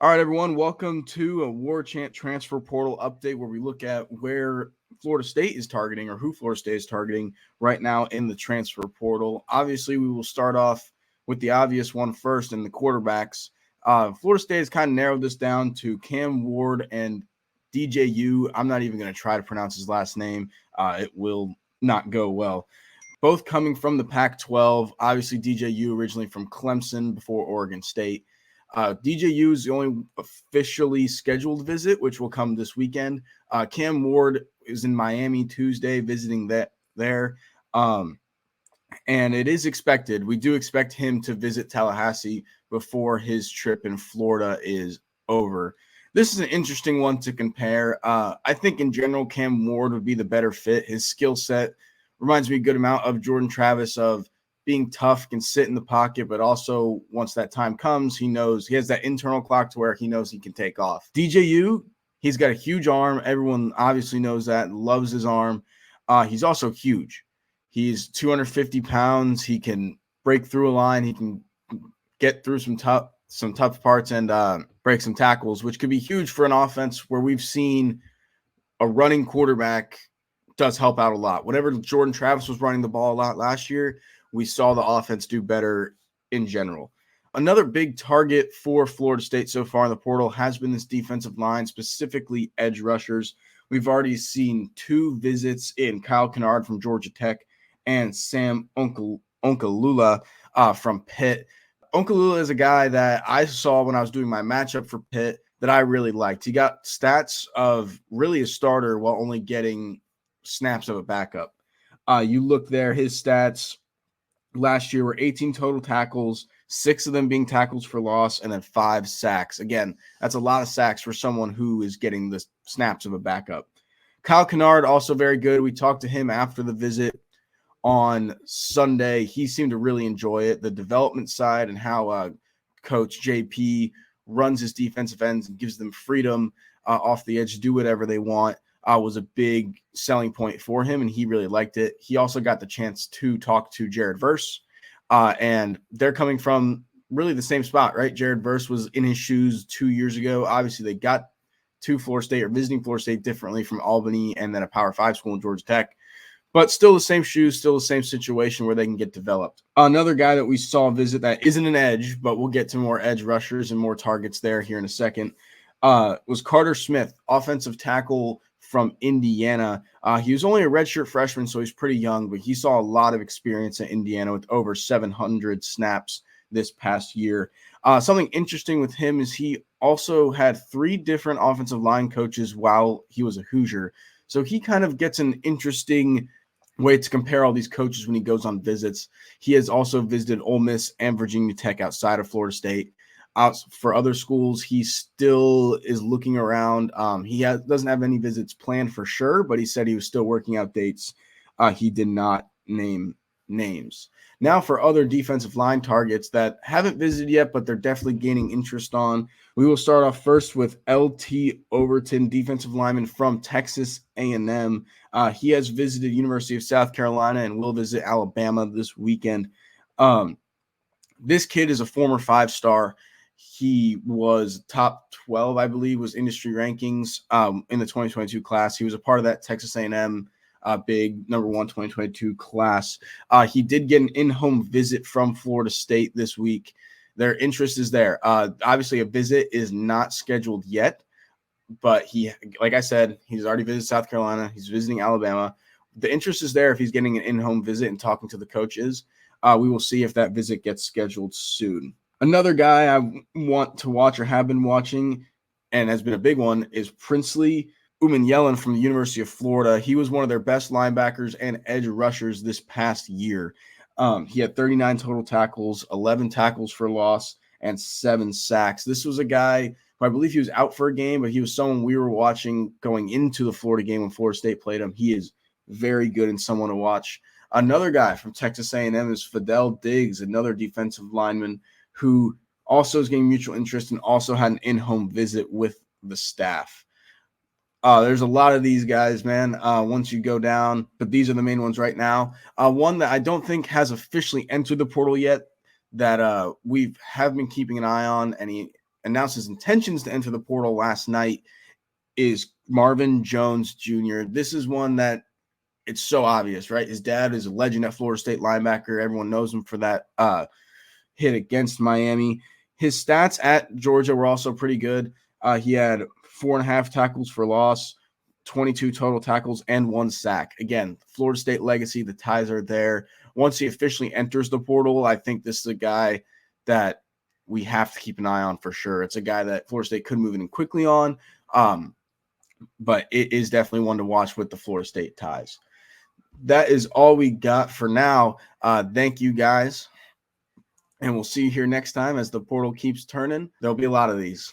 All right, everyone, welcome to a Warchant transfer portal update where we look at where Florida State is targeting or who Florida State is targeting right now in the transfer portal. Obviously, we will start off with the obvious one first in the quarterbacks. Florida State has kind of narrowed this down to Cam Ward and DJU. I'm not even going to try to pronounce his last name. It will not go well. Both coming from the Pac-12. Obviously, DJU originally from Clemson before Oregon State. DJU is the only officially scheduled visit, which will come this weekend. Cam Ward is in Miami Tuesday visiting there. And it is expected. We do expect him to visit Tallahassee before his trip in Florida is over. This is an interesting one to compare. I think in general, Cam Ward would be the better fit. His skill set reminds me a good amount of Jordan Travis of being tough, can sit in the pocket, but also once that time comes, he knows he has that internal clock to where he knows he can take off. DJU, he's got a huge arm. Everyone obviously knows that, loves his arm. He's also huge. He's 250 pounds. He can break through a line. He can get through some tough parts and break some tackles, which could be huge for an offense where we've seen a running quarterback does help out a lot. Whenever Jordan Travis was running the ball a lot last year, we saw the offense do better in general. Another big target for Florida State so far in the portal has been this defensive line, specifically edge rushers. We've already seen 2 visits in Kyle Kennard from Georgia Tech and Sam Onkalula from Pitt. Onkalula is a guy that I saw when I was doing my matchup for Pitt that I really liked. He got stats of really a starter while only getting snaps of a backup. You look there, his stats last year were 18 total tackles, 6 of them being tackles for loss, and then 5 sacks. Again, that's a lot of sacks for someone who is getting the snaps of a backup. Kyle Kennard, also very good. We talked to him after the visit on Sunday. He seemed to really enjoy it, the development side and how Coach JP runs his defensive ends and gives them freedom off the edge to do whatever they want. Was a big selling point for him, and he really liked it. He also got the chance to talk to Jared Verse, and they're coming from really the same spot, right? Jared Verse was in his shoes 2 years ago. Obviously, they got to Florida State or visiting Florida State differently from Albany and then a Power 5 school in Georgia Tech, but still the same shoes, still the same situation where they can get developed. Another guy that we saw visit that isn't an edge, but we'll get to more edge rushers and more targets there here in a second, was Carter Smith, offensive tackle from Indiana. He was only a redshirt freshman, so he's pretty young, but he saw a lot of experience at Indiana with over 700 snaps this past year. Something interesting with him is he also had 3 different offensive line coaches while he was a Hoosier. So he kind of gets an interesting way to compare all these coaches when he goes on visits. He has also visited Ole Miss and Virginia Tech outside of Florida State. For other schools, he still is looking around. He doesn't have any visits planned for sure, but he said he was still working out dates. He did not name names. Now for other defensive line targets that haven't visited yet, but they're definitely gaining interest on. We will start off first with LT Overton, defensive lineman from Texas A&M. He has visited University of South Carolina and will visit Alabama this weekend. This kid is a former 5-star. He was top 12, I believe, was industry rankings in the 2022 class. He was a part of that Texas A&M big number 1 2022 class. He did get an in-home visit from Florida State this week. Their interest is there. Obviously, a visit is not scheduled yet, but he, like I said, he's already visited South Carolina. He's visiting Alabama. The interest is there if he's getting an in-home visit and talking to the coaches. We will see if that visit gets scheduled soon. Another guy I want to watch or have been watching and has been a big one is Princely Umanyalan from the University of Florida. He was one of their best linebackers and edge rushers this past year. He had 39 total tackles, 11 tackles for loss, and 7 sacks. This was a guy who I believe he was out for a game, but he was someone we were watching going into the Florida game when Florida State played him. He is very good and someone to watch. Another guy from Texas A&M is Fidel Diggs, another defensive lineman who also is getting mutual interest and also had an in-home visit with the staff. There's a lot of these guys, man, once you go down, but these are the main ones right now. One that I don't think has officially entered the portal yet that we have been keeping an eye on, and he announced his intentions to enter the portal last night is Marvin Jones Jr. This is one that it's so obvious, right? His dad is a legend at Florida State linebacker. Everyone knows him for that hit against Miami. His stats at Georgia were also pretty good. He had 4.5 tackles for loss, 22 total tackles, and 1 sack. Again, Florida State legacy, the ties are there. Once he officially enters the portal, I think this is a guy that we have to keep an eye on for sure. It's a guy that Florida State could move in quickly on, but it is definitely one to watch with the Florida State ties. That is all we got for now. Thank you, guys. And we'll see you here next time as the portal keeps turning. There'll be a lot of these.